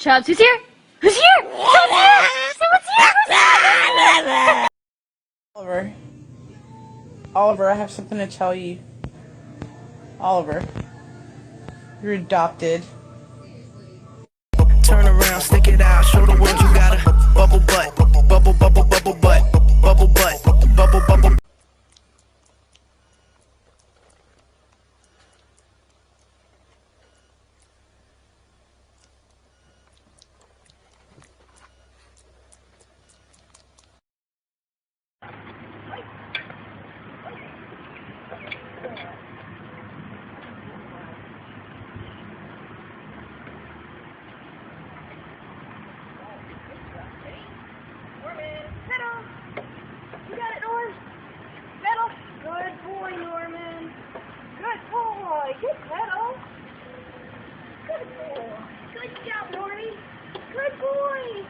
Chubbs, who's here? Who's here? Someone's here! Someone's here! Who's here? Oliver, I have something to tell you. Oliver, you're adopted. Turn around, stick it out, show the world you got a bubble butt, bubble, bubble, bubble butt, bubble butt, bubble, bubble. You got it, Norm. Pedal. Good boy, Norman. Good boy. Good pedal. Good boy. Good job, Normie. Good boy.